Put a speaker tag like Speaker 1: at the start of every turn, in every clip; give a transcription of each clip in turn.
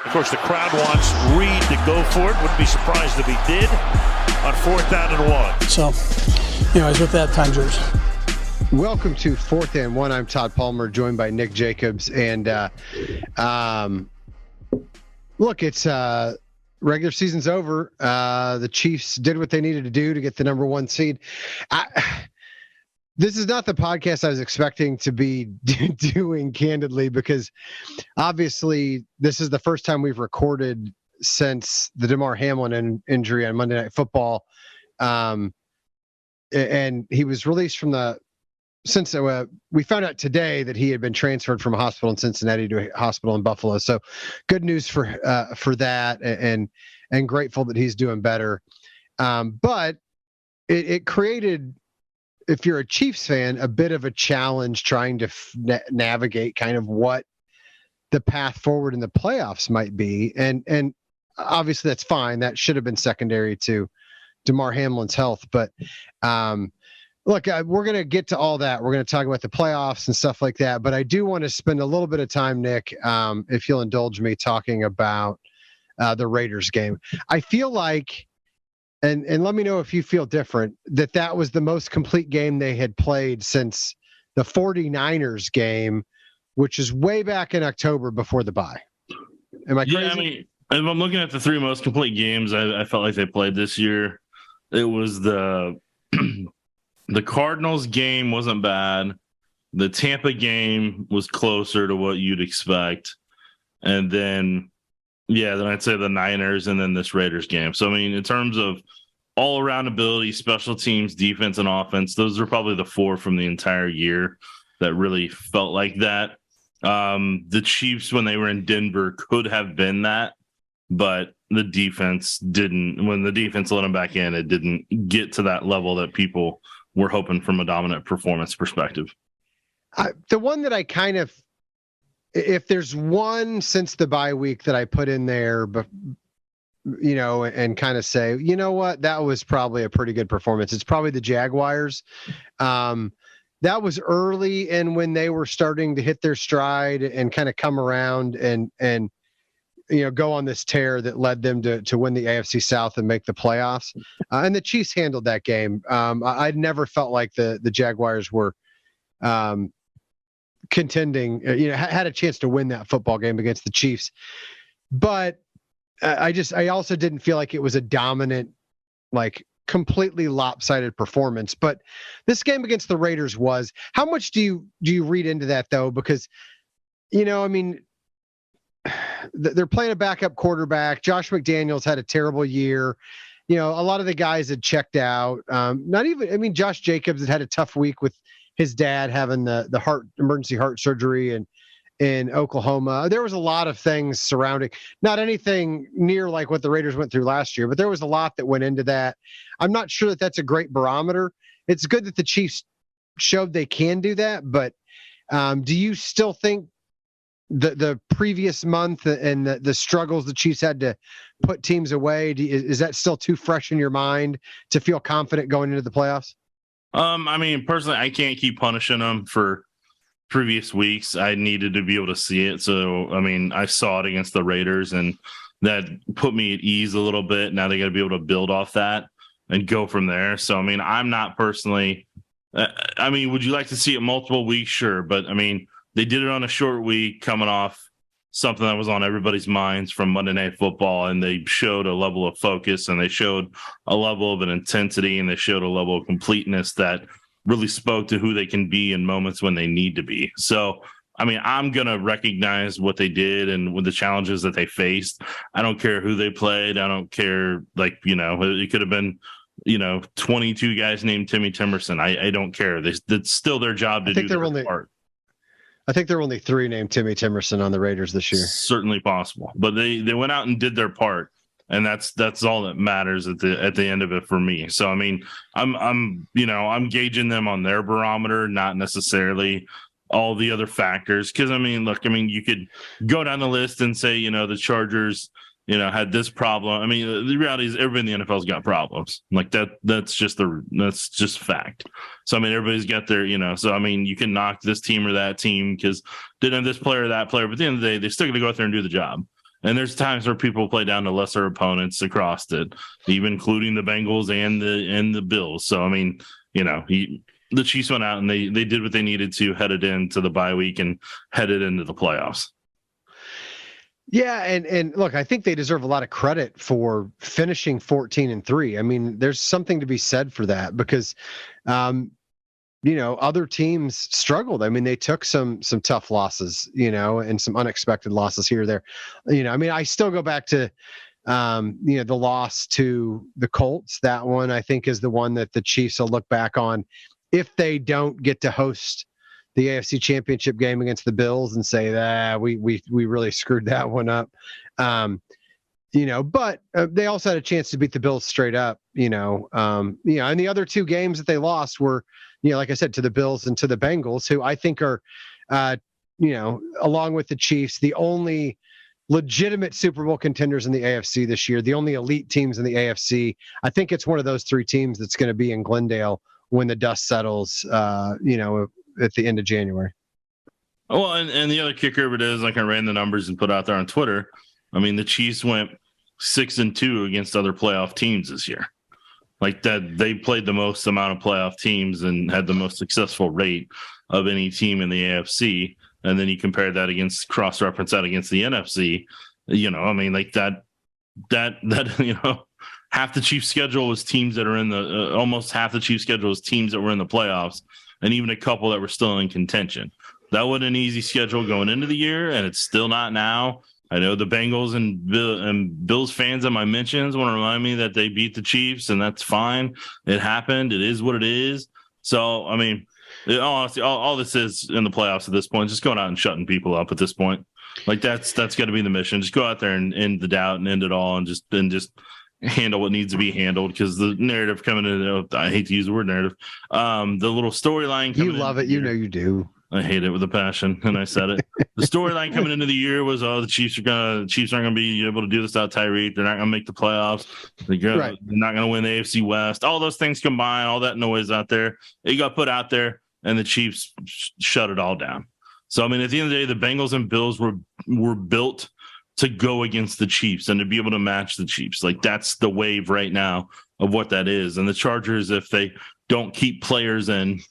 Speaker 1: Of course, the crowd wants Reed to go for it. Wouldn't be surprised if he did on 4th down and 1.
Speaker 2: So, anyways, with that, time's yours.
Speaker 3: Welcome to 4th and 1. I'm Tod Palmer, joined by Nick Jacobs. And look, it's regular season's over. The Chiefs did what they needed to do to get the number 1 seed. This is not the podcast I was expecting to be doing, candidly, because obviously this is the first time we've recorded since the Damar Hamlin injury on Monday Night Football. And he was released from we found out today that he had been transferred from a hospital in Cincinnati to a hospital in Buffalo. So good news for that, and grateful that he's doing better. But it created, if you're a Chiefs fan, a bit of a challenge trying to navigate kind of what the path forward in the playoffs might be. And obviously that's fine. That should have been secondary to Damar Hamlin's health. But look, we're going to get to all that. We're going to talk about the playoffs and stuff like that. But I do want to spend a little bit of time, Nick, if you'll indulge me, talking about the Raiders game. I feel like, and let me know if you feel different, that was the most complete game they had played since the 49ers game, which is way back in October before the bye. Am I crazy?
Speaker 4: Yeah, I mean, if I'm looking at the 3 most complete games I felt like they played this year, it was the Cardinals game wasn't bad. The Tampa game was closer to what you'd expect. And then I'd say the Niners and then this Raiders game. So, I mean, in terms of all-around ability, special teams, defense, and offense, those are probably the 4 from the entire year that really felt like that. The Chiefs, when they were in Denver, could have been that, but the defense didn't. When the defense let them back in, it didn't get to that level that people were hoping from a dominant performance perspective.
Speaker 3: The one that I kind of, if there's one since the bye week that I put in there, but and kind of say, you know what, that was probably a pretty good performance, it's probably the Jaguars. That was early, and when they were starting to hit their stride and kind of come around and go on this tear that led them to win the AFC South and make the playoffs. And the Chiefs handled that game. I'd never felt like the Jaguars were contending, had a chance to win that football game against the Chiefs. But I also didn't feel like it was a dominant, like completely lopsided performance. But this game against the Raiders was. How much do you read into that, though? Because, I mean, they're playing a backup quarterback. Josh McDaniels had a terrible year. A lot of the guys had checked out. Josh Jacobs had a tough week with his dad having the emergency heart surgery in Oklahoma. There was a lot of things surrounding, not anything near like what the Raiders went through last year, but there was a lot that went into that. I'm not sure that that's a great barometer. It's good that the Chiefs showed they can do that, but do you still think the previous month and the struggles the Chiefs had to put teams away, is that still too fresh in your mind to feel confident going into the playoffs?
Speaker 4: I mean, personally, I can't keep punishing them for previous weeks. I needed to be able to see it. So, I mean, I saw it against the Raiders, and that put me at ease a little bit. Now they got to be able to build off that and go from there. So, I mean, I'm not personally would you like to see it multiple weeks? Sure. But, I mean, they did it on a short week coming off something that was on everybody's minds from Monday Night Football, and they showed a level of focus, and they showed a level of an intensity, and they showed a level of completeness that really spoke to who they can be in moments when they need to be. So, I mean, I'm going to recognize what they did and with the challenges that they faced. I don't care who they played. I don't care, it could have been, 22 guys named Timmy Timerson. I don't care. It's still their job to do their part.
Speaker 3: I think there were only 3 named Timmy Timerson on the Raiders this year.
Speaker 4: Certainly possible, but they went out and did their part, and that's all that matters at the end of it for me. So, I mean, I'm gauging them on their barometer, not necessarily all the other factors. Because, I mean, look, you could go down the list and say, the Chargers, had this problem. I mean, the reality is everybody in the NFL's got problems like that. That's just fact. So, I mean, everybody's got their, so, I mean, you can knock this team or that team because they didn't have this player or that player, but at the end of the day, they're still going to go out there and do the job. And there's times where people play down to lesser opponents across it, even including the Bengals and the Bills. So, I mean, the Chiefs went out and they did what they needed to, headed into the bye week and headed into the playoffs.
Speaker 3: Yeah, and look, I think they deserve a lot of credit for finishing 14-3. I mean, there's something to be said for that because, other teams struggled. I mean, they took some tough losses, and some unexpected losses here or there. I mean, I still go back to, the loss to the Colts. That one, I think, is the one that the Chiefs will look back on if they don't get to host the AFC Championship game against the Bills and say that we really screwed that one up. But they also had a chance to beat the Bills straight up, and the other two games that they lost were, like I said, to the Bills and to the Bengals, who I think are, along with the Chiefs, the only legitimate Super Bowl contenders in the AFC this year, the only elite teams in the AFC. I think it's one of those three teams that's going to be in Glendale when the dust settles, at the end of January.
Speaker 4: Well, and the other kicker of it is, like I ran the numbers and put out there on Twitter, I mean, the Chiefs went 6-2 against other playoff teams this year. Like that, they played the most amount of playoff teams and had the most successful rate of any team in the AFC. And then you compare that against, cross-reference that against the NFC, I mean, like that, half the Chiefs schedule was teams that are in the, almost half the Chiefs schedule was teams that were in the playoffs, and even a couple that were still in contention. That wasn't an easy schedule going into the year, and it's still not now. I know the Bengals and Bills fans at my mentions want to remind me that they beat the Chiefs, and that's fine. It happened. It is what it is. So, I mean, honestly, all this is in the playoffs at this point, just going out and shutting people up at this point. Like that's got to be the mission. Just go out there and end the doubt and end it all, and just handle what needs to be handled, because the narrative coming in, I hate to use the word narrative, the little storyline coming in.
Speaker 3: You love it. You do.
Speaker 4: I hate it with a passion, and I said it. The storyline coming into the year was, the Chiefs aren't going to be able to do this without Tyreek. They're not going to make the playoffs. They're not going to win the AFC West. All those things combined, all that noise out there, it got put out there, and the Chiefs shut it all down. So, I mean, at the end of the day, the Bengals and Bills were built to go against the Chiefs and to be able to match the Chiefs. Like, that's the wave right now of what that is. And the Chargers, if they don't keep players in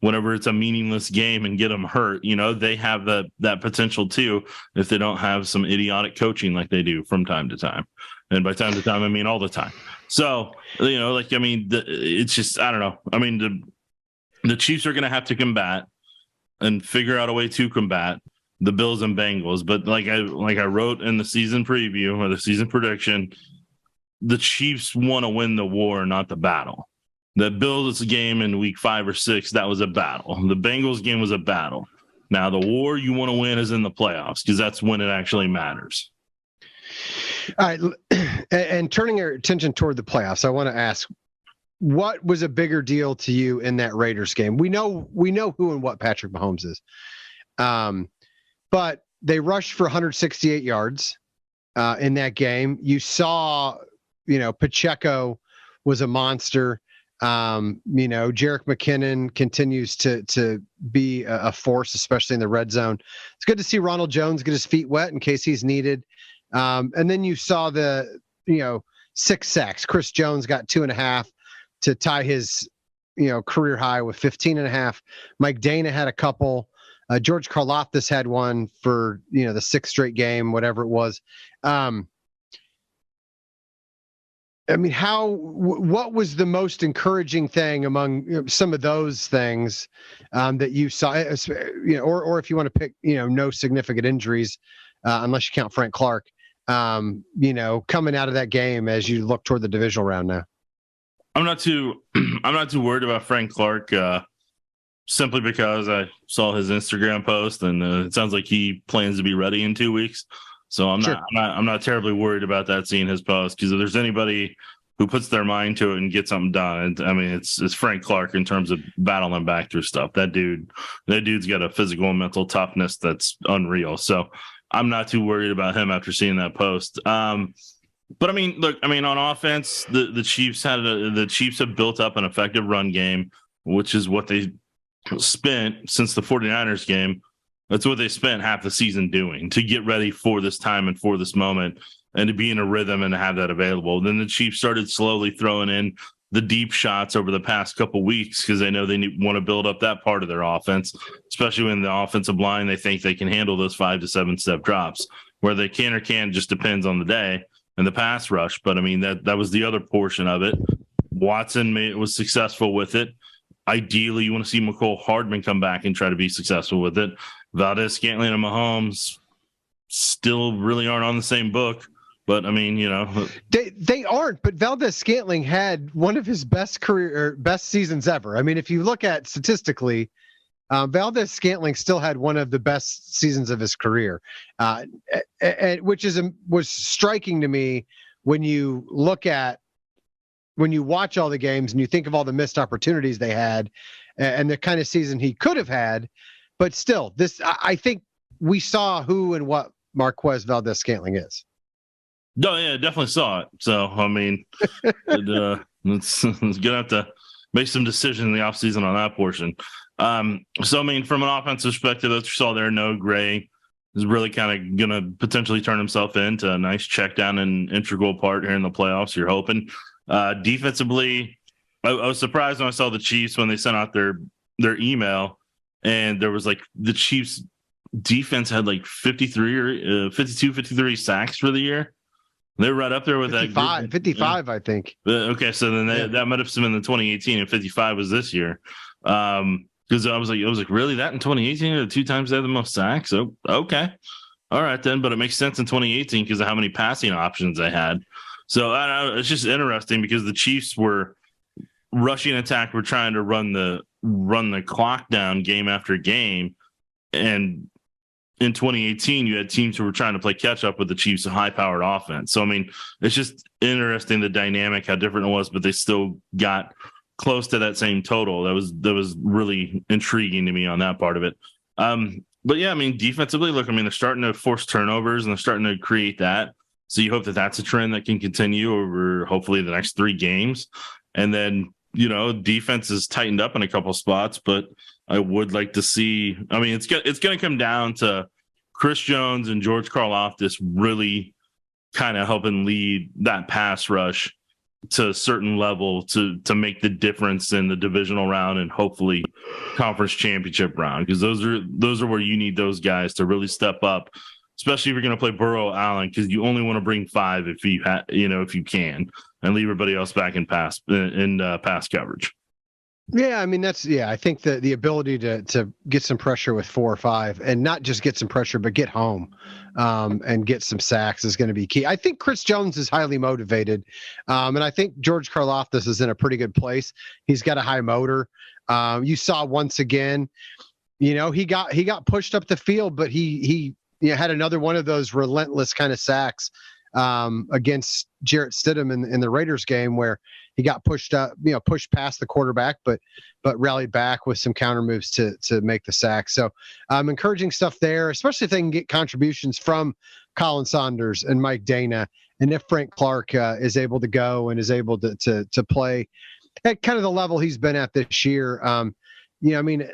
Speaker 4: whenever it's a meaningless game and get them hurt, they have that potential too, if they don't have some idiotic coaching like they do from time to time. And by time to time, I mean all the time. So, it's just, I don't know. I mean, the Chiefs are going to have to combat and figure out a way to combat the Bills and Bengals. But like I wrote in the season preview or the season prediction, the Chiefs want to win the war, not the battle. The Bills game in week 5 or 6, that was a battle. The Bengals game was a battle. Now the war you want to win is in the playoffs, because that's when it actually matters.
Speaker 3: All right. And turning our attention toward the playoffs, I want to ask, what was a bigger deal to you in that Raiders game? We know who and what Patrick Mahomes is. But they rushed for 168 yards in that game. You saw, Pacheco was a monster. Jerick McKinnon continues to be a force, especially in the red zone. It's good to see Ronald Jones get his feet wet in case he's needed. And then you saw the 6 sacks. Chris Jones got 2.5 to tie his career high with 15.5. Mike Dana had a couple. George Karlaftis had one for the 6th straight game, whatever it was. What was the most encouraging thing among some of those things that you saw, or if you want to pick, no significant injuries, unless you count Frank Clark, coming out of that game as you look toward the divisional round now?
Speaker 4: I'm not too worried about Frank Clark, simply because I saw his Instagram post, and it sounds like he plans to be ready in 2 weeks. So I'm not terribly worried about that, seeing his post, because if there's anybody who puts their mind to it and gets something done, it's Frank Clark in terms of battling back through stuff. That dude's got a physical and mental toughness that's unreal. So I'm not too worried about him after seeing that post. But on offense, the Chiefs have built up an effective run game, which is what they spent since the 49ers game That's what they spent half the season doing to get ready for this time and for this moment and to be in a rhythm and to have that available. Then the Chiefs started slowly throwing in the deep shots over the past couple weeks because they know they want to build up that part of their offense, especially when the offensive line, they think they can handle those 5 to 7 step drops. Where they can or can't just depends on the day and the pass rush. But I mean, that was the other portion of it. Watson was successful with it. Ideally, you want to see McCole Hardman come back and try to be successful with it. Valdez-Scantling and Mahomes still really aren't on the same book. But I mean,
Speaker 3: they aren't. But Valdez-Scantling had one of his best seasons ever. I mean, if you look at statistically, Valdez-Scantling still had one of the best seasons of his career, which was striking to me when you watch all the games and you think of all the missed opportunities they had, and the kind of season he could have had. But still, I think we saw who and what Marquez Valdez-Scantling is.
Speaker 4: No, yeah, definitely saw it. So, I mean, it's going to have to make some decisions in the offseason on that portion. So, I mean, from an offensive perspective, that you saw there, Noah Gray is really kind of going to potentially turn himself into a nice check down and integral part here in the playoffs, you're hoping. Defensively, I was surprised when I saw the Chiefs when they sent out their email, and there was like the Chiefs defense had like 53 sacks for the year. They're right up there with
Speaker 3: 55, 55, I think.
Speaker 4: Okay, so then that might have been in 2018, and 55 was this year. Because I was like, really? That in 2018, the 2 times they had the most sacks? So, okay. All right, then. But it makes sense in 2018 because of how many passing options they had. So, I don't know, it's just interesting because the Chiefs were rushing attack. Were trying to run the clock down game after game. And in 2018, you had teams who were trying to play catch up with the Chiefs' high-powered offense. So, I mean, it's just interesting the dynamic, how different it was, but they still got close to that same total. That was really intriguing to me on that part of it. But yeah, I mean, defensively, look, I mean, they're starting to force turnovers and they're starting to create that. So you hope that that's a trend that can continue over hopefully the next 3 games. And then, defense is tightened up in a couple spots, but I would like to see, I mean, it's going to come down to Chris Jones and George Karlaftis really kind of helping lead that pass rush to a certain level to make the difference in the divisional round and hopefully conference championship round. Because those are where you need those guys to really step up, especially if you're going to play Burrow Allen, because you only want to bring 5 if you if you can, and leave everybody else back in pass coverage.
Speaker 3: Yeah, I mean I think the ability to get some pressure with 4 or 5, and not just get some pressure, but get home and get some sacks is going to be key. I think Chris Jones is highly motivated, and I think George Karlaftis is in a pretty good place. He's got a high motor. You saw once again, he got pushed up the field, but he had another one of those relentless kind of sacks against Jarrett Stidham in the Raiders game where he got pushed past the quarterback, but rallied back with some counter moves to make the sack. So encouraging stuff there, especially if they can get contributions from Colin Saunders and Mike Dana. And if Frank Clark is able to go and is able to play at kind of the level he's been at this year, I mean,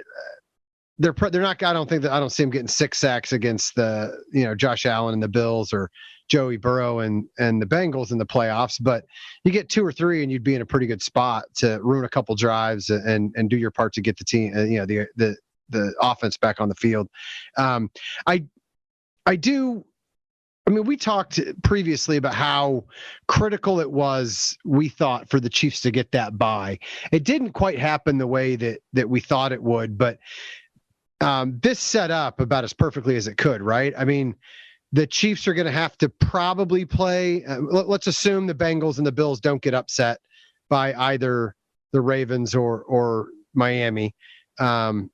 Speaker 3: they're not. I don't see him getting 6 sacks against the Josh Allen and the Bills or Joey Burrow and the Bengals in the playoffs, but you get 2 or 3 and you'd be in a pretty good spot to ruin a couple drives and do your part to get the team, the offense back on the field. We talked previously about how critical it was, we thought, for the Chiefs to get that bye. It didn't quite happen the way that we thought it would, but this set up about as perfectly as it could, right? I mean, the Chiefs are going to have to probably play. Let's assume the Bengals and the Bills don't get upset by either the Ravens or Miami. Then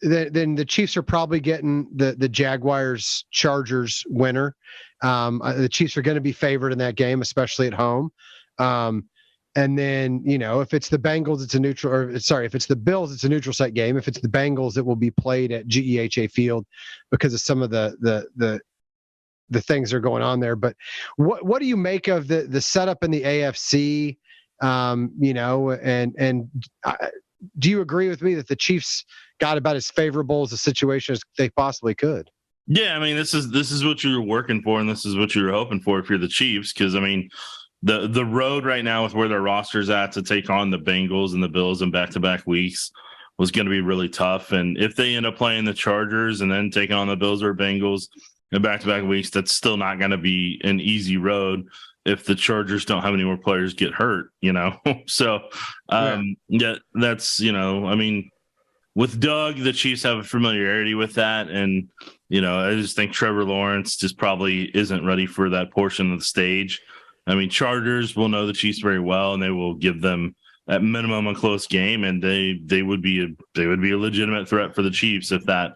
Speaker 3: the Chiefs are probably getting the Jaguars Chargers winner. The Chiefs are going to be favored in that game, especially at home. And then, if it's the Bengals, it's a neutral, if it's the Bills, it's a neutral site game. If it's the Bengals, it will be played at GEHA Field because of some of the things that are going on there. But what do you make of the setup in the AFC? do you agree with me that the Chiefs got about as favorable as a situation as they possibly could?
Speaker 4: Yeah, I mean, this is what you're working for, and this is what you're hoping for if you're the Chiefs, because I mean, the road right now with where their roster's at to take on the Bengals and the Bills in back-to-back weeks was going to be really tough. And if they end up playing the Chargers and then taking on the Bills or Bengals in back-to-back weeks, that's still not going to be an easy road if the Chargers don't have any more players get hurt, So, yeah, that's, I mean, with Doug, the Chiefs have a familiarity with that. And, I just think Trevor Lawrence just probably isn't ready for that portion of the stage. I mean, Chargers will know the Chiefs very well, and they will give them at minimum a close game, and they would be a legitimate threat for the Chiefs if that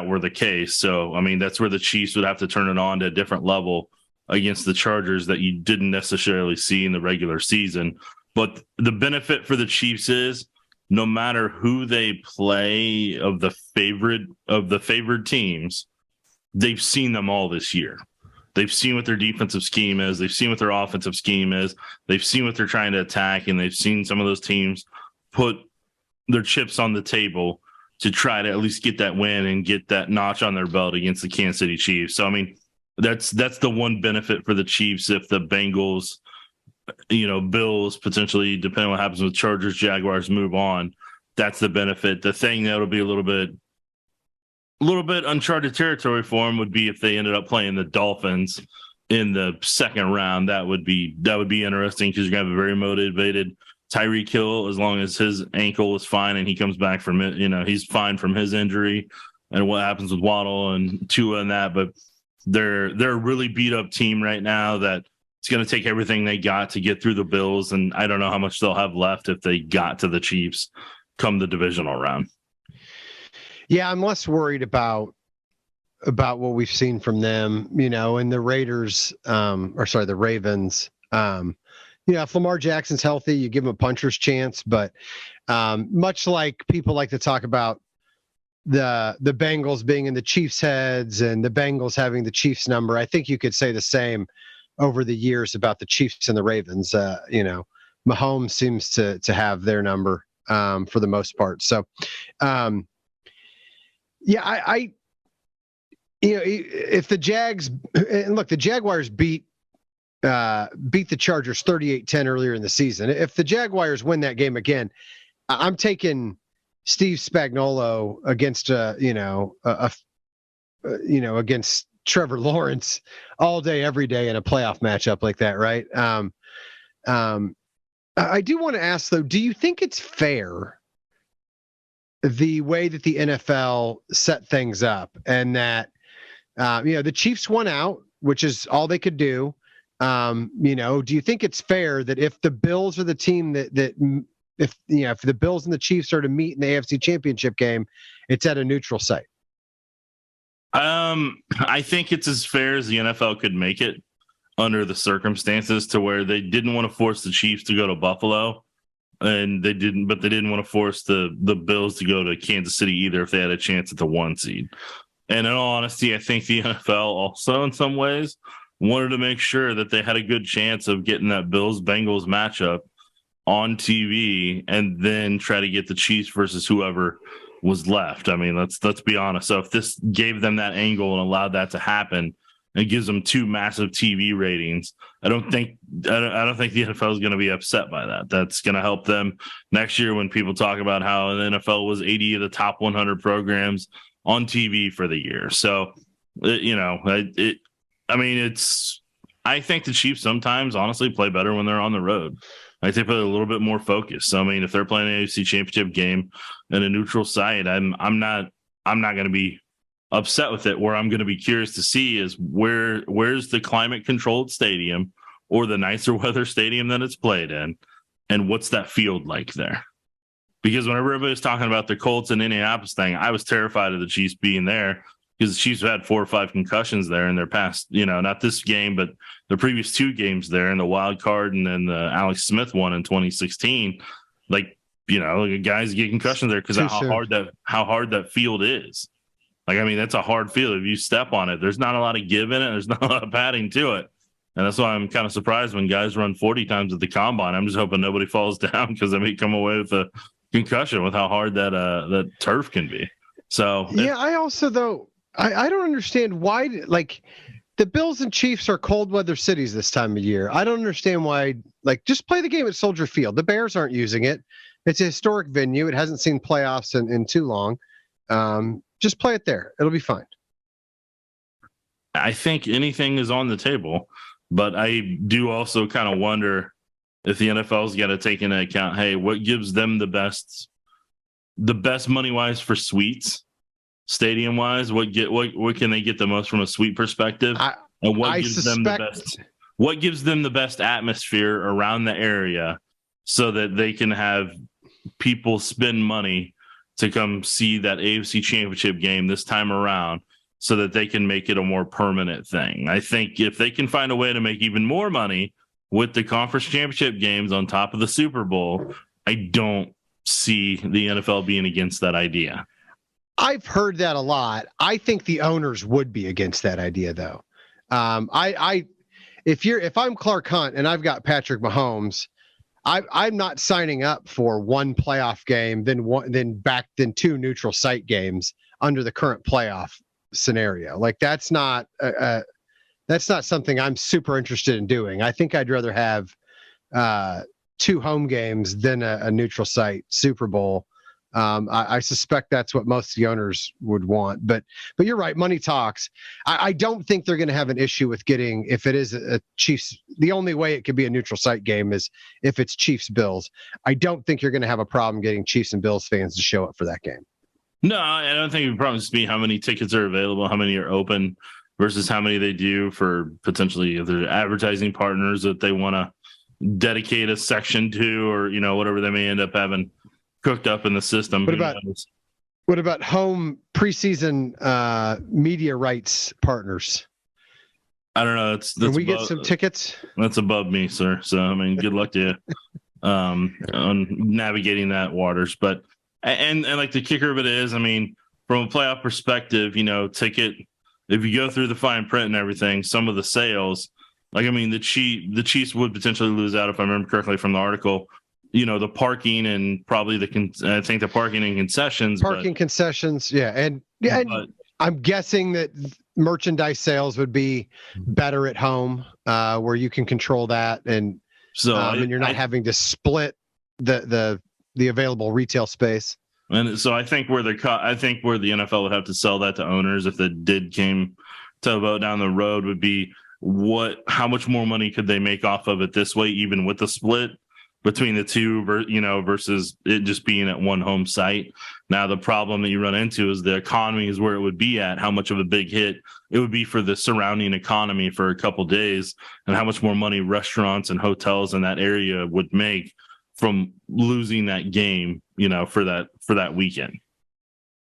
Speaker 4: were the case. So, I mean, that's where the Chiefs would have to turn it on to a different level against the Chargers that you didn't necessarily see in the regular season. But the benefit for the Chiefs is no matter who they play of the favored teams, they've seen them all this year. They've seen what their defensive scheme is. They've seen what their offensive scheme is. They've seen what they're trying to attack, and they've seen some of those teams put their chips on the table to try to at least get that win and get that notch on their belt against the Kansas City Chiefs. So, I mean, that's the one benefit for the Chiefs if the Bengals, Bills, potentially, depending on what happens with Chargers, Jaguars, move on. That's the benefit. The thing that'll be a little bit uncharted territory for them would be if they ended up playing the Dolphins in the second round. That would be interesting because you're gonna have a very motivated Tyreek Hill as long as his ankle is fine and he comes back from it. He's fine from his injury, and what happens with Waddle and Tua and that. But they're a really beat up team right now that it's going to take everything they got to get through the Bills, and I don't know how much they'll have left if they got to the Chiefs come the divisional round.
Speaker 3: Yeah, I'm less worried about what we've seen from them, and the Raiders, the Ravens. If Lamar Jackson's healthy, you give him a puncher's chance. But much like people like to talk about the Bengals being in the Chiefs' heads and the Bengals having the Chiefs' number, I think you could say the same over the years about the Chiefs and the Ravens. Mahomes seems to have their number for the most part. So, if the Jags, and look, the Jaguars beat the Chargers 38-10 earlier in the season. If the Jaguars win that game again, I'm taking Steve Spagnuolo against against Trevor Lawrence all day, every day in a playoff matchup like that, right? I do want to ask though, do you think it's fair the way that the NFL set things up, and that the Chiefs won out, which is all they could do? Do you think it's fair that if the Bills are the team if the Bills and the Chiefs are to meet in the AFC Championship game, it's at a neutral site?
Speaker 4: I think it's as fair as the NFL could make it under the circumstances, to where they didn't want to force the Chiefs to go to Buffalo, and they didn't want to force the Bills to go to Kansas City either if they had a chance at the 1 seed. And in all honesty, I think the NFL also in some ways wanted to make sure that they had a good chance of getting that Bills-Bengals matchup on TV and then try to get the Chiefs versus whoever was left. I mean, let's be honest. So if this gave them that angle and allowed that to happen, and gives them 2 massive TV ratings, I don't think the NFL is going to be upset by that. That's going to help them next year when people talk about how the NFL was 80 of the top 100 programs on TV for the year. So, I think the Chiefs sometimes honestly play better when they're on the road. I think they put a little bit more focus. So, I mean, if they're playing an AFC Championship game in a neutral site, I'm not going to be upset with it. Where I'm going to be curious to see is where's the climate controlled stadium or the nicer weather stadium that it's played in, and what's that field like there? Because whenever everybody's talking about the Colts and Indianapolis thing, I was terrified of the Chiefs being there, because the Chiefs have had 4 or 5 concussions there in their past, not this game, but the previous 2 games there in the wild card and then the Alex Smith one in 2016. Guys get concussions there because of how hard that field is. That's a hard field. If you step on it, there's not a lot of give in it. There's not a lot of padding to it. And that's why I'm kind of surprised when guys run 40 times at the combine. I'm just hoping nobody falls down, because they may come away with a concussion with how hard that turf can be. So
Speaker 3: yeah, I also though I don't understand why like the Bills and Chiefs are cold weather cities this time of year. I don't understand why. Like, just play the game at Soldier Field. The Bears aren't using it. It's a historic venue. It hasn't seen playoffs in too long. Just play it there. It'll be fine.
Speaker 4: I think anything is on the table, but I do also kind of wonder if the NFL's got to take into account, hey, what gives them the best money wise for suites, stadium wise? What can they get the most from a suite perspective? And what gives them the best atmosphere around the area so that they can have people spend money to come see that AFC Championship game this time around, so that they can make it a more permanent thing. I think if they can find a way to make even more money with the conference championship games on top of the Super Bowl, I don't see the NFL being against that idea.
Speaker 3: I've heard that a lot. I think the owners would be against that idea, though. If I'm Clark Hunt and I've got Patrick Mahomes, I'm not signing up for one playoff game, then two neutral site games under the current playoff scenario. Like that's not something I'm super interested in doing. I think I'd rather have two home games than a neutral site Super Bowl. I suspect that's what most of the owners would want, but you're right. Money talks. I don't think they're going to have an issue with getting, if it is a Chiefs, the only way it could be a neutral site game is if it's Chiefs Bills. I don't think you're going to have a problem getting Chiefs and Bills fans to show up for that game.
Speaker 4: No, I don't think the problem is be how many tickets are available, how many are open versus how many they do for potentially other advertising partners that they want to dedicate a section to, or, whatever they may end up having cooked up in the system.
Speaker 3: What about home preseason media rights partners? I don't know. Can we get some tickets?
Speaker 4: That's above me, sir. So, good luck to you on navigating that waters. But and like the kicker of it is, from a playoff perspective, ticket, if you go through the fine print and everything, some of the sales, the Chiefs would potentially lose out, if I remember correctly from the article, the parking and probably the parking and concessions.
Speaker 3: Concessions. Yeah. And I'm guessing that merchandise sales would be better at home, where you can control that. And so, and you're not having to split the available retail space.
Speaker 4: And so I think where the NFL would have to sell that to owners, if it did came to a vote down the road, would be how much more money could they make off of it this way, even with the split between the two, versus it just being at one home site. Now, the problem that you run into is the economy is where it would be at, how much of a big hit it would be for the surrounding economy for a couple days, and how much more money restaurants and hotels in that area would make from losing that game, for that weekend.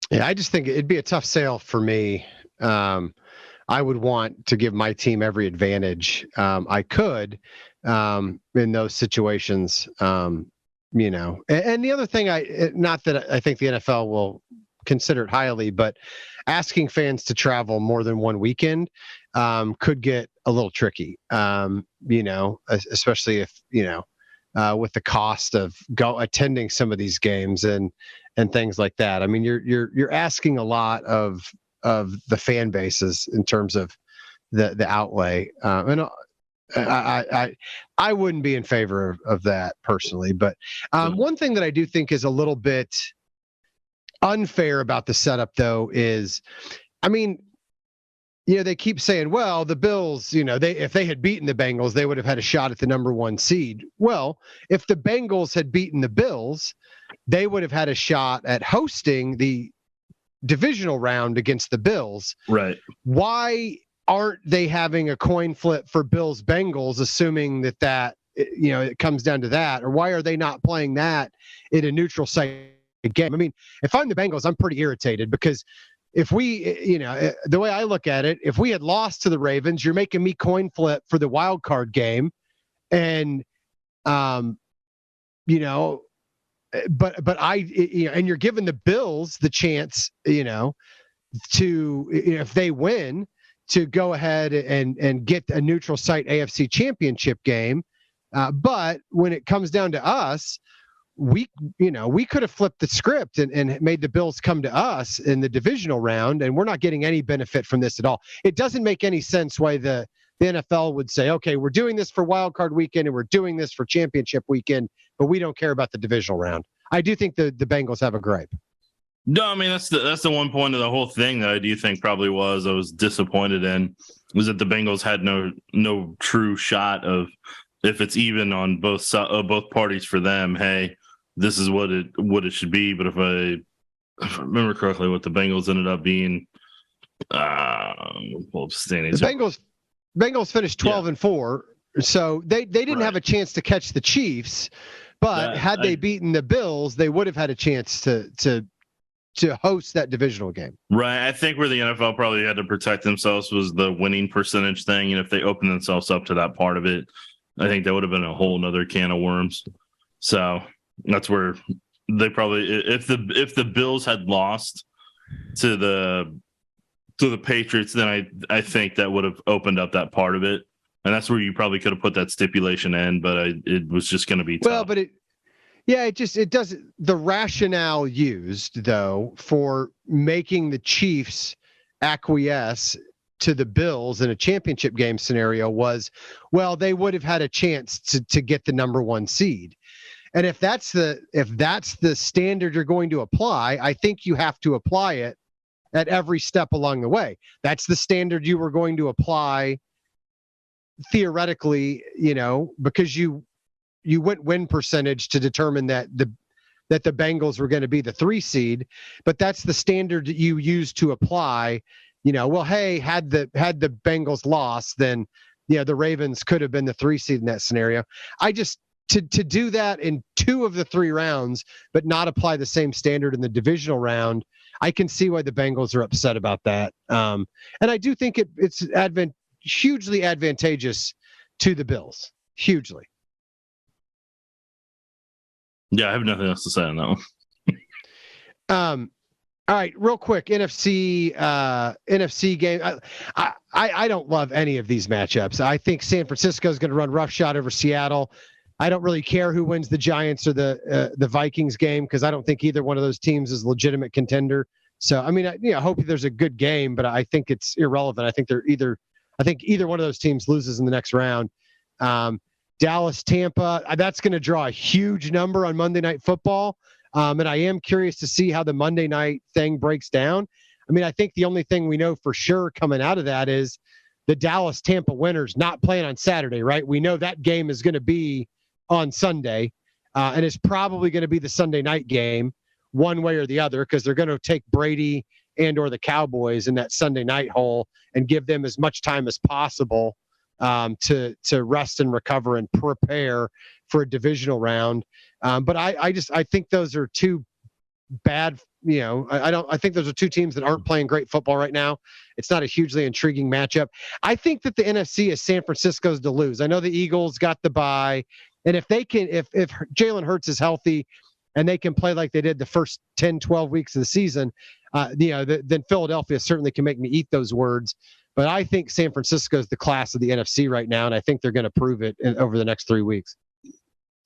Speaker 3: Yeah, I just think it'd be a tough sale for me. I would want to give my team every advantage I could in those situations, And the other thing, not that I think the NFL will consider it highly, but asking fans to travel more than one weekend could get a little tricky, especially if, with the cost of attending some of these games and things like that. You're asking a lot of the fan bases in terms of the outlay. And I wouldn't be in favor of that personally, but one thing that I do think is a little bit unfair about the setup, though, is, they keep saying, well, the Bills, if they had beaten the Bengals, they would have had a shot at the number one seed. Well, if the Bengals had beaten the Bills, they would have had a shot at hosting the divisional round against the Bills.
Speaker 4: Right.
Speaker 3: Why aren't they having a coin flip for Bills Bengals, assuming that it comes down to that? Or why are they not playing that in a neutral site game? If I'm the Bengals, I'm pretty irritated, because if we, the way I look at it, if we had lost to the Ravens, you're making me coin flip for the wild card game. And, but and you're giving the Bills the chance, to, if they win, to go ahead and get a neutral site AFC Championship game. But when it comes down to us, we could have flipped the script and made the Bills come to us in the divisional round, and we're not getting any benefit from this at all. It doesn't make any sense why the NFL would say, okay, we're doing this for wild card weekend and we're doing this for championship weekend, but we don't care about the divisional round. I do think the Bengals have a gripe.
Speaker 4: No, I mean, that's the one point of the whole thing that I do think probably I was disappointed in, was that the Bengals had no true shot of, if it's even on both parties for them, hey, this is what it should be. But if I remember correctly, what the Bengals ended up being,
Speaker 3: the Bengals finished 12-4, so they didn't have a chance to catch the Chiefs, but had they beaten the Bills, they would have had a chance to host that divisional game.
Speaker 4: Right. I think where the NFL probably had to protect themselves was the winning percentage thing. And if they opened themselves up to that part of it, I think that would have been a whole nother can of worms. So that's where they probably, if the Bills had lost to the Patriots, then I think that would have opened up that part of it. And that's where you probably could have put that stipulation in, but it was just going to be tough.
Speaker 3: Well, but it doesn't. The rationale used, though, for making the Chiefs acquiesce to the Bills in a championship game scenario was, well, they would have had a chance to get the number one seed. And if that's the standard you're going to apply, I think you have to apply it at every step along the way. That's the standard you were going to apply theoretically, because you went win percentage to determine that the Bengals were going to be the 3 seed, but that's the standard that you use to apply. Well, hey, had the Bengals lost, then the Ravens could have been the 3 seed in that scenario. I just to do that in 2 of the 3 rounds, but not apply the same standard in the divisional round. I can see why the Bengals are upset about that, and I do think it's hugely advantageous to the Bills, hugely.
Speaker 4: Yeah, I have nothing else to say on that one.
Speaker 3: All right, real quick, NFC game. I don't love any of these matchups. I think San Francisco is going to run roughshod over Seattle. I don't really care who wins the Giants or the Vikings game, because I don't think either one of those teams is a legitimate contender. So, I mean, I hope there's a good game, but I think it's irrelevant. I think either one of those teams loses in the next round. Dallas, Tampa, that's going to draw a huge number on Monday Night Football. And I am curious to see how the Monday night thing breaks down. I mean, I think the only thing we know for sure coming out of that is the Dallas Tampa winners not playing on Saturday, right? We know that game is going to be on Sunday, and it's probably going to be the Sunday night game one way or the other, because they're going to take Brady and or the Cowboys in that Sunday night hole and give them as much time as possible to rest and recover and prepare for a divisional round. But I think those are two bad, I think those are two teams that aren't playing great football right now. It's not a hugely intriguing matchup. I think that the NFC is San Francisco's to lose. I know the Eagles got the bye, and if Jalen Hurts is healthy and they can play like they did the first 10, 12 weeks of the season, then Philadelphia certainly can make me eat those words. But I think San Francisco is the class of the NFC right now, and I think they're going to prove it over the next 3 weeks.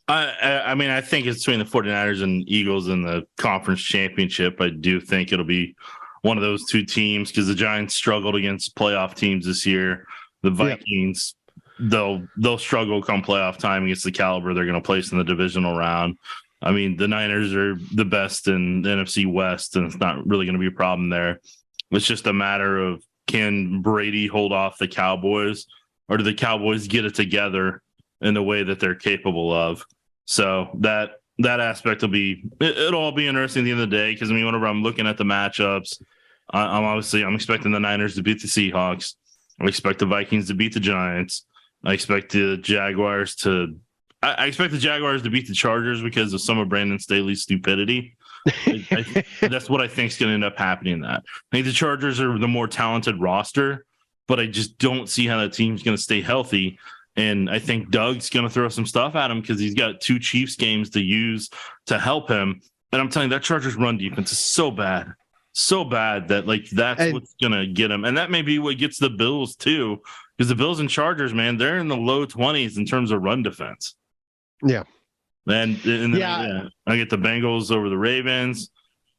Speaker 4: I mean, I think it's between the 49ers and Eagles in the conference championship. I do think it'll be one of those two teams, because the Giants struggled against playoff teams this year. The Vikings, they'll struggle come playoff time against the caliber they're going to place in the divisional round. I mean, the Niners are the best in the NFC West, and it's not really going to be a problem there. It's just a matter of, can Brady hold off the Cowboys, or do the Cowboys get it together in the way that they're capable of? So that aspect it'll all be interesting at the end of the day, because I mean, whenever I'm looking at the matchups, I'm expecting the Niners to beat the Seahawks. I expect the Vikings to beat the Giants. I expect the Jaguars to beat the Chargers because of some of Brandon Staley's stupidity. That's what I think is going to end up happening. I think the Chargers are the more talented roster, but I just don't see how that team's going to stay healthy. And I think Doug's going to throw some stuff at him because he's got 2 Chiefs games to use to help him. And I'm telling you, that Chargers run defense is so bad that that's what's going to get him. And that may be what gets the Bills too, because the Bills and Chargers, man, they're in the low 20s in terms of run defense.
Speaker 3: Yeah.
Speaker 4: And then I get the Bengals over the Ravens.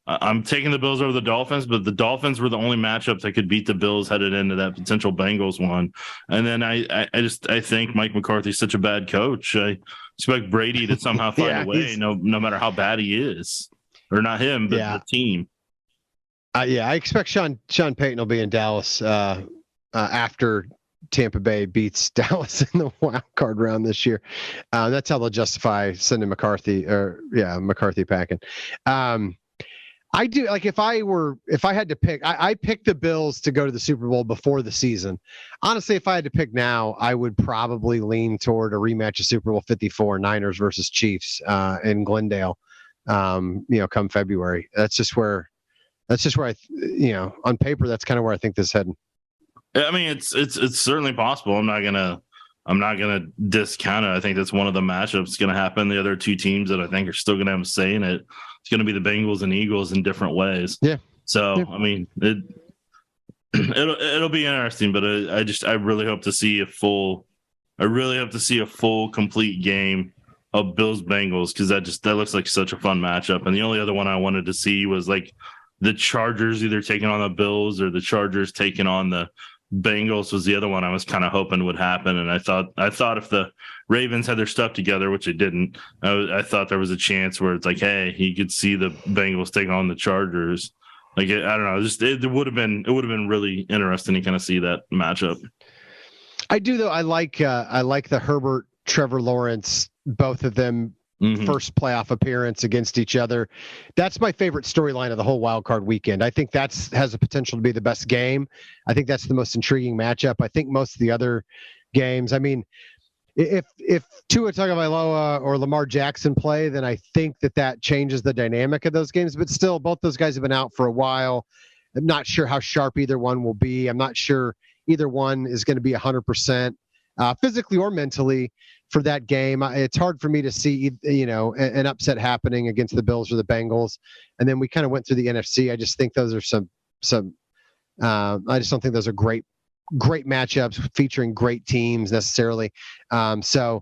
Speaker 4: I'm taking the Bills over the Dolphins, but the Dolphins were the only matchup that could beat the Bills headed into that potential Bengals one. And then I think Mike McCarthy's such a bad coach. I expect Brady to somehow find a way, no matter how bad he is, or not him, but the team.
Speaker 3: I expect Sean Payton will be in Dallas after Tampa Bay beats Dallas in the wild card round this year. That's how they'll justify sending McCarthy packing. I do, like, if I had to pick, I picked the Bills to go to the Super Bowl before the season. Honestly, if I had to pick now, I would probably lean toward a rematch of Super Bowl 54, Niners versus Chiefs in Glendale, come February. That's just where I, on paper, that's kind of where I think this is heading.
Speaker 4: I mean, it's certainly possible. I'm not gonna discount it. I think that's one of the matchups going to happen. The other two teams that I think are still going to have a say in it, it's going to be the Bengals and Eagles in different ways.
Speaker 3: Yeah.
Speaker 4: So I mean, it'll be interesting, but I really hope to see a full complete game of Bills Bengals, because that looks like such a fun matchup. And the only other one I wanted to see was like the Chargers either taking on the Bills or the Chargers taking on the Bengals was the other one I was kind of hoping would happen. And I thought if the Ravens had their stuff together, which they didn't, I thought there was a chance where it's like, hey, you could see the Bengals take on the Chargers. Like, I don't know, it would have been really interesting to kind of see that matchup.
Speaker 3: I do, though. I like the Herbert, Trevor Lawrence, both of them first playoff appearance against each other. That's my favorite storyline of the whole wild card weekend. I think has the potential to be the best game. I think that's the most intriguing matchup. I think most of the other games, I mean, if Tua Tagovailoa or Lamar Jackson play, then I think that changes the dynamic of those games. But still, both those guys have been out for a while. I'm not sure how sharp either one will be. I'm not sure either one is going to be 100% physically or mentally for that game. It's hard for me to see, an upset happening against the Bills or the Bengals. And then we kind of went through the NFC. I just think those are I just don't think those are great matchups featuring great teams necessarily. The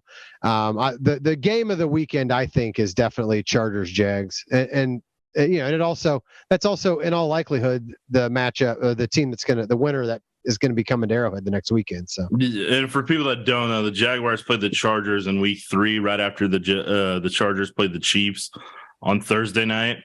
Speaker 3: game of the weekend, I think, is definitely Chargers Jags. And that's also in all likelihood the matchup, the team the winner that is going to be coming to Arrowhead the next weekend. So,
Speaker 4: and for people that don't know, the Jaguars played the Chargers in week 3 right after the Chargers played the Chiefs on Thursday night,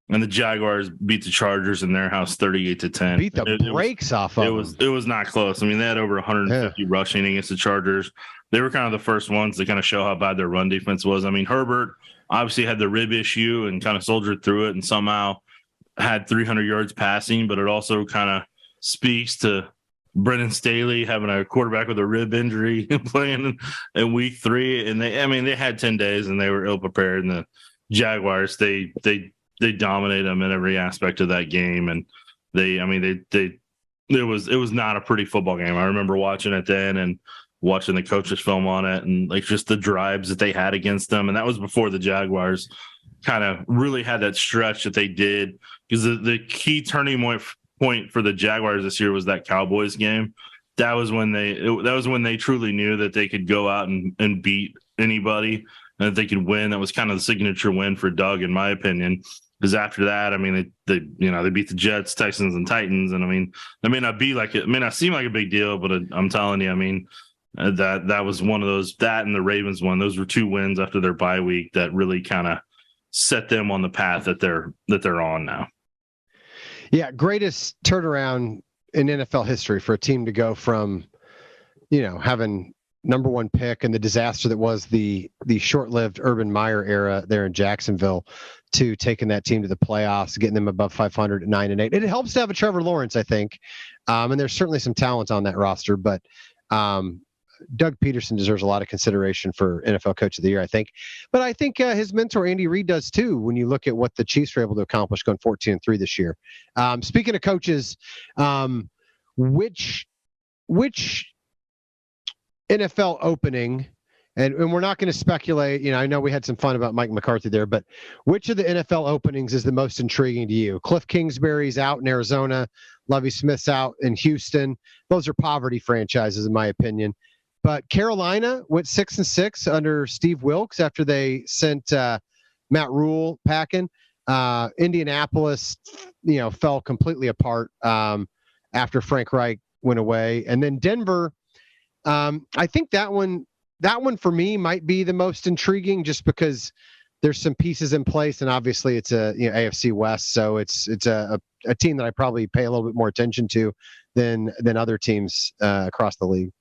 Speaker 4: and the Jaguars beat the Chargers in their house 38-10.
Speaker 3: Beat the brakes off of them.
Speaker 4: It was not close. I mean, they had over 150 rushing against the Chargers. They were kind of the first ones to kind of show how bad their run defense was. I mean, Herbert obviously had the rib issue and kind of soldiered through it and somehow had 300 yards passing, but it also kind of speaks to Brendan Staley having a quarterback with a rib injury playing in week 3. And they had 10 days and they were ill prepared. And the Jaguars, they dominated them in every aspect of that game. And it was not a pretty football game. I remember watching it then and watching the coaches film on it and like just the drives that they had against them. And that was before the Jaguars kind of really had that stretch that they did, because the key turning point for the Jaguars this year was that Cowboys game. That was when they truly knew that they could go out and beat anybody and that they could win. That was kind of the signature win for Doug, in my opinion. Because after that, I mean, they beat the Jets, Texans, and Titans, and I mean, it may not seem like a big deal, but I'm telling you, I mean, that was one of those. That and the Ravens one, those were 2 wins after their bye week that really kind of set them on the path that they're on now.
Speaker 3: Yeah, greatest turnaround in NFL history for a team to go from, having number 1 pick and the disaster that was the short-lived Urban Meyer era there in Jacksonville, to taking that team to the playoffs, getting them above 500 at 9-8. It helps to have a Trevor Lawrence, I think, and there's certainly some talent on that roster, but Doug Peterson deserves a lot of consideration for NFL Coach of the Year, I think. But I think his mentor, Andy Reid, does too, when you look at what the Chiefs were able to accomplish going 14-3 this year. Speaking of coaches, which NFL opening, and we're not going to speculate, I know we had some fun about Mike McCarthy there, but which of the NFL openings is the most intriguing to you? Cliff Kingsbury's out in Arizona. Lovie Smith's out in Houston. Those are poverty franchises, in my opinion. But Carolina went 6-6 under Steve Wilkes after they sent Matt Rule packing. Indianapolis, fell completely apart after Frank Reich went away, and then Denver. I think that one for me might be the most intriguing, just because there's some pieces in place, and obviously it's a AFC West, so it's a team that I probably pay a little bit more attention to than other teams across the league.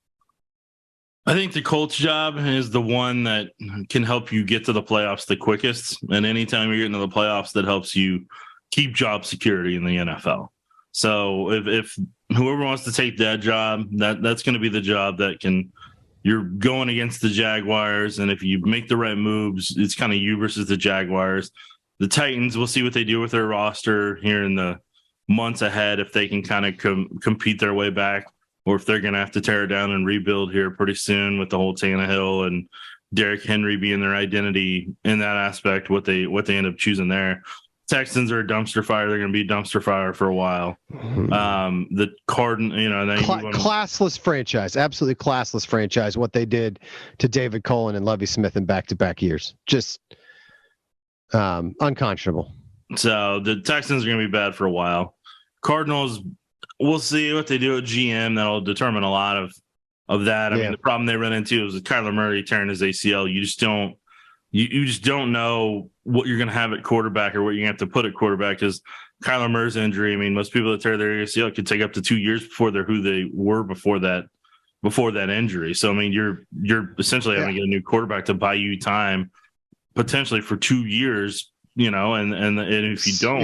Speaker 4: I think the Colts job is the one that can help you get to the playoffs the quickest. And anytime you're getting to the playoffs, that helps you keep job security in the NFL. So if whoever wants to take that job, that's going to be the job that you're going against the Jaguars. And if you make the right moves, it's kind of you versus the Jaguars. The Titans, we'll see what they do with their roster here in the months ahead, if they can kind of compete their way back, or if they're going to have to tear it down and rebuild here pretty soon with the whole Tannehill and Derrick Henry being their identity in that aspect, what they end up choosing there. Texans are a dumpster fire. They're going to be a dumpster fire for a while. The
Speaker 3: classless franchise, absolutely classless franchise. What they did to David Cullen and Lovie Smith in back-to-back years, just unconscionable.
Speaker 4: So the Texans are going to be bad for a while. Cardinals, we'll see what they do at GM. That'll determine a lot of that. I mean, the problem they run into is with Kyler Murray tearing his ACL. You just don't know what you're going to have at quarterback or what you're going to have to put at quarterback, because Kyler Murray's injury, I mean, most people that tear their ACL could take up to 2 years before they're who they were before that injury. So, I mean, you're essentially having to get a new quarterback to buy you time potentially for 2 years, and if you don't,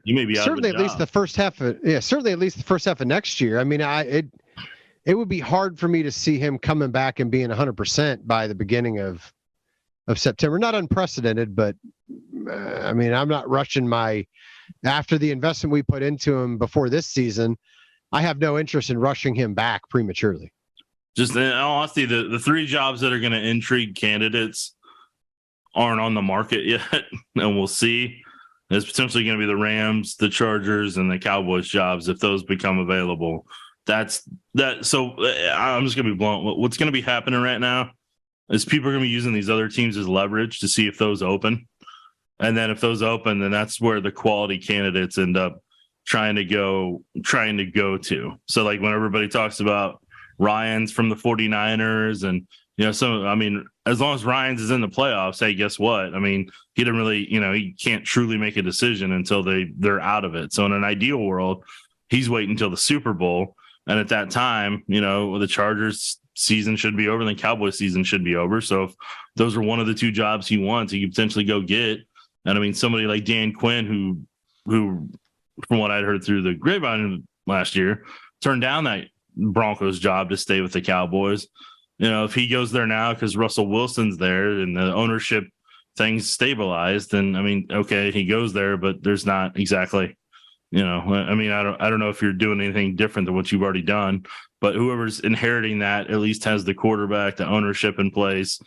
Speaker 4: you may be out
Speaker 3: certainly
Speaker 4: of a
Speaker 3: at least the first half of next year. I mean, it would be hard for me to see him coming back and being 100% by the beginning of September. Not unprecedented, but I mean, I'm not rushing after the investment we put into him before this season. I have no interest in rushing him back prematurely.
Speaker 4: Just in all honesty, the three jobs that are going to intrigue candidates aren't on the market yet, and we'll see. It's potentially going to be the Rams, the Chargers, and the Cowboys jobs if those become available. That's that. So I'm just going to be blunt. What's going to be happening right now is people are going to be using these other teams as leverage to see if those open. And then if those open, then that's where the quality candidates end up trying to go to. So like when everybody talks about Ryans from the 49ers and, as long as Ryans is in the playoffs, hey, guess what? I mean, he didn't really, he can't truly make a decision until they're out of it. So in an ideal world, he's waiting until the Super Bowl. And at that time, the Chargers season should be over, then Cowboys season should be over. So if those are one of the two jobs he wants, he could potentially go get. And I mean, somebody like Dan Quinn, who from what I'd heard through the grapevine last year, turned down that Broncos job to stay with the Cowboys. If he goes there now because Russell Wilson's there and the ownership things stabilized, then I mean, okay, he goes there, but there's not exactly, I don't know if you're doing anything different than what you've already done, but whoever's inheriting that at least has the quarterback, the ownership in place,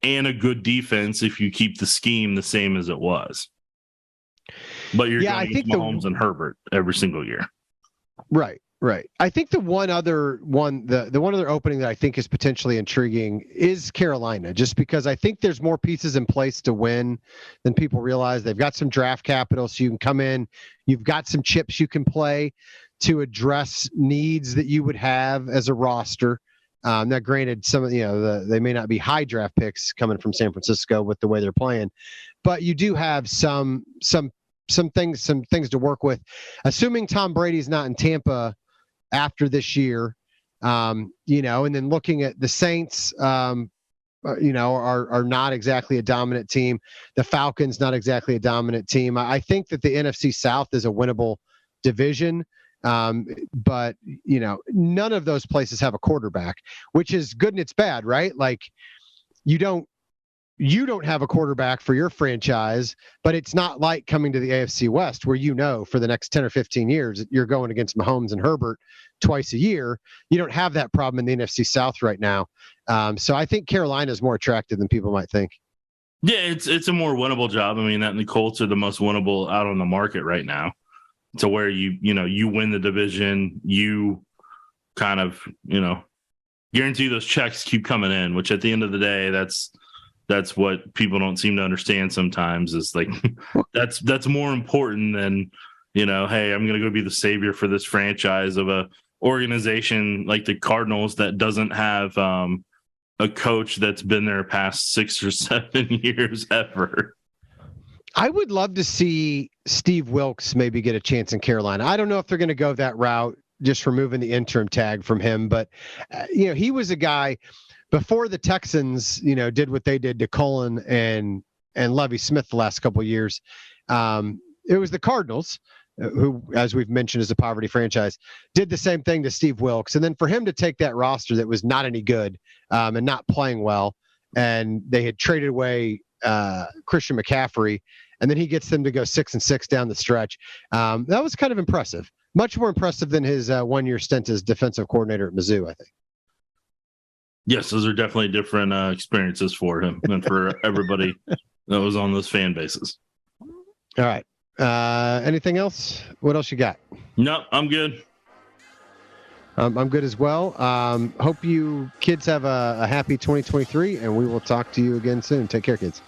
Speaker 4: and a good defense if you keep the scheme the same as it was. But you're going against Mahomes and Herbert every single year.
Speaker 3: Right. I think the one other opening that I think is potentially intriguing is Carolina, just because I think there's more pieces in place to win than people realize. They've got some draft capital, so you can come in. You've got some chips you can play to address needs that you would have as a roster. Now, granted, some of they may not be high draft picks coming from San Francisco with the way they're playing, but you do have some things to work with. Assuming Tom Brady's not in Tampa after this year, and then looking at the Saints, are not exactly a dominant team. The Falcons, not exactly a dominant team. I think that the NFC South is a winnable division. But none of those places have a quarterback, which is good and it's bad, right? Like you don't have a quarterback for your franchise, but it's not like coming to the AFC West where, for the next 10 or 15 years, you're going against Mahomes and Herbert twice a year. You don't have that problem in the NFC South right now. So I think Carolina is more attractive than people might think.
Speaker 4: Yeah, it's a more winnable job. I mean, that and the Colts are the most winnable out on the market right now, to where you win the division, you kind of, guarantee those checks keep coming in, which at the end of the day, that's what people don't seem to understand sometimes is like, that's more important than, hey, I'm going to go be the savior for this franchise of a organization like the Cardinals that doesn't have a coach that's been there past 6 or 7 years ever.
Speaker 3: I would love to see Steve Wilkes maybe get a chance in Carolina. I don't know if they're going to go that route, just removing the interim tag from him. But, he was a guy before the Texans, did what they did to Cullen and Lovie Smith the last couple of years. It was the Cardinals, who, as we've mentioned, is a poverty franchise, did the same thing to Steve Wilkes. And then for him to take that roster that was not any good and not playing well, and they had traded away Christian McCaffrey, and then he gets them to go 6-6 down the stretch. That was kind of impressive. Much more impressive than his 1-year stint as defensive coordinator at Mizzou, I think.
Speaker 4: Yes, those are definitely different experiences for him and for everybody that was on those fan bases.
Speaker 3: All right. Anything else? What else you got?
Speaker 4: No, I'm good.
Speaker 3: I'm good as well. Hope you kids have a happy 2023, and we will talk to you again soon. Take care, kids.